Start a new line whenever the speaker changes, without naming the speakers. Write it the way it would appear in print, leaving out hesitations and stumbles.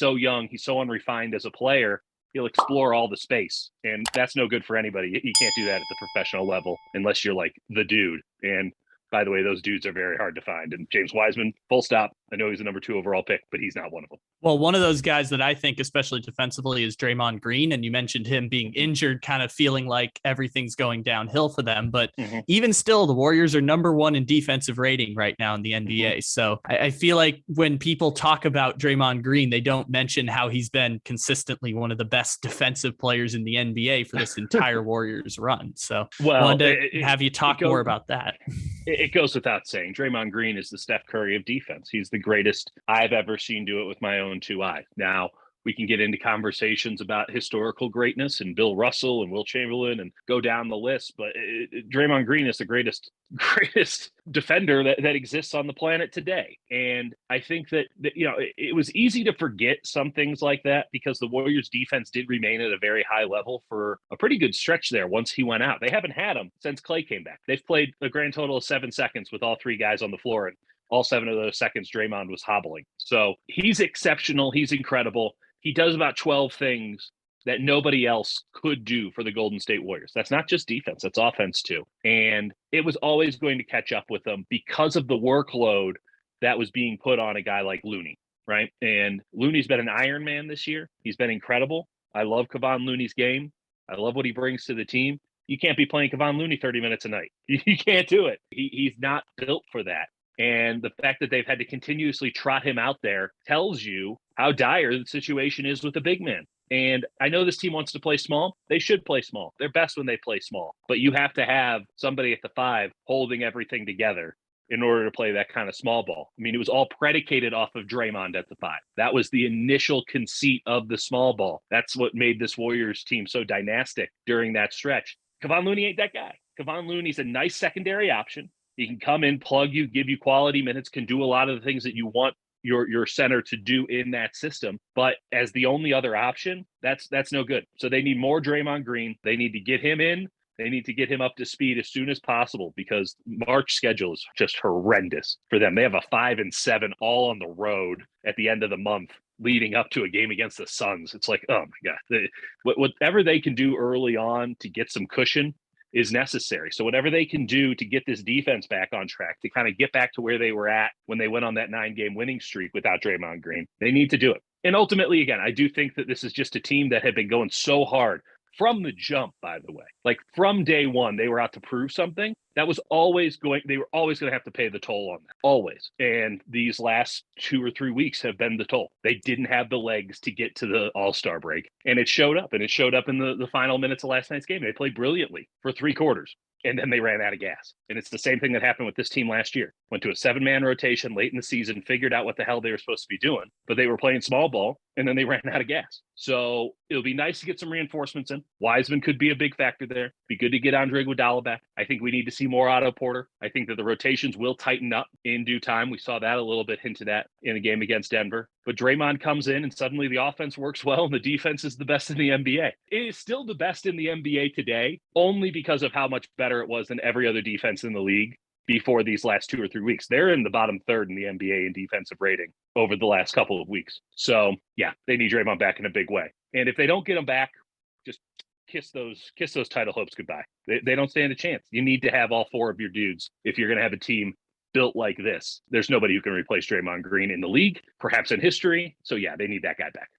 so young. He's so unrefined as a player. He'll explore all the space, and that's no good for anybody. You can't do that at the professional level unless you're like the dude. And by the way, those dudes are very hard to find. And James Wiseman, full stop. I know he's a number 2 overall pick, but he's not one of them.
Well, one of those guys that I think, especially defensively, is Draymond Green. And you mentioned him being injured, kind of feeling like everything's going downhill for them. But even still, the Warriors are number 1 in defensive rating right now in the NBA. So I feel like when people talk about Draymond Green, they don't mention how he's been consistently one of the best defensive players in the NBA for this entire Warriors run. So I wanted to have you talk more about that.
It goes without saying, Draymond Green is the Steph Curry of defense. He's the greatest I've ever seen do it with my own 2 eyes. Now, we can get into conversations about historical greatness and Bill Russell and Will Chamberlain and go down the list, but Draymond Green is the greatest defender that exists on the planet today. And I think that it was easy to forget some things like that because the Warriors defense did remain at a very high level for a pretty good stretch there once he went out. They haven't had him since Clay came back. They've played a grand total of 7 seconds with all 3 guys on the floor, and all 7 of those seconds Draymond was hobbling. So he's exceptional. He's incredible. He does about 12 things that nobody else could do for the Golden State Warriors. That's not just defense, that's offense too. And it was always going to catch up with them because of the workload that was being put on a guy like Looney, right? And Looney's been an Iron Man this year. He's been incredible. I love Kevon Looney's game. I love what he brings to the team. You can't be playing Kevon Looney 30 minutes a night. You can't do it. He's not built for that. And the fact that they've had to continuously trot him out there tells you how dire the situation is with the big man. And I know this team wants to play small. They should play small. They're best when they play small. But you have to have somebody at the 5 holding everything together in order to play that kind of small ball. I mean, it was all predicated off of Draymond at the 5. That was the initial conceit of the small ball. That's what made this Warriors team so dynastic during that stretch. Kevon Looney ain't that guy. Kevon Looney's a nice secondary option. He can come in, plug you, give you quality minutes, can do a lot of the things that you want your center to do in that system. But as the only other option, that's no good. So they need more Draymond Green. They need to get him in. They need to get him up to speed as soon as possible because March schedule is just horrendous for them. They have a 5-7 all on the road at the end of the month leading up to a game against the Suns. It's like, oh my God. Whatever they can do early on to get some cushion is necessary. So whatever they can do to get this defense back on track, to kind of get back to where they were at when they went on that 9-game winning streak without Draymond Green, they need to do it. And ultimately, again, I do think that this is just a team that had been going so hard from the jump, by the way. Like from day one, they were out to prove something. They were always going to have to pay the toll on that, always. And these last 2 or 3 weeks have been the toll. They didn't have the legs to get to the All-Star break. And it showed up, and it showed up in the final minutes of last night's game. They played brilliantly for 3 quarters. And then they ran out of gas. And it's the same thing that happened with this team last year. Went to a 7-man rotation late in the season, figured out what the hell they were supposed to be doing, but they were playing small ball, and then they ran out of gas. So it'll be nice to get some reinforcements in. Wiseman could be a big factor there. Be good to get Andre Iguodala back. I think we need to see more Otto Porter. I think that the rotations will tighten up in due time. We saw that a little bit hinted at in the game against Denver. But Draymond comes in and suddenly the offense works well and the defense is the best in the NBA. It is still the best in the NBA today, only because of how much better it was than every other defense in the league before these last 2 or 3 weeks. They're in the bottom third in the NBA in defensive rating over the last couple of weeks. So yeah, they need Draymond back in a big way. And if they don't get him back, just kiss those title hopes goodbye. They don't stand a chance. You need to have all 4 of your dudes if you're going to have a team built like this. There's nobody who can replace Draymond Green in the league, perhaps in history. So yeah, they need that guy back.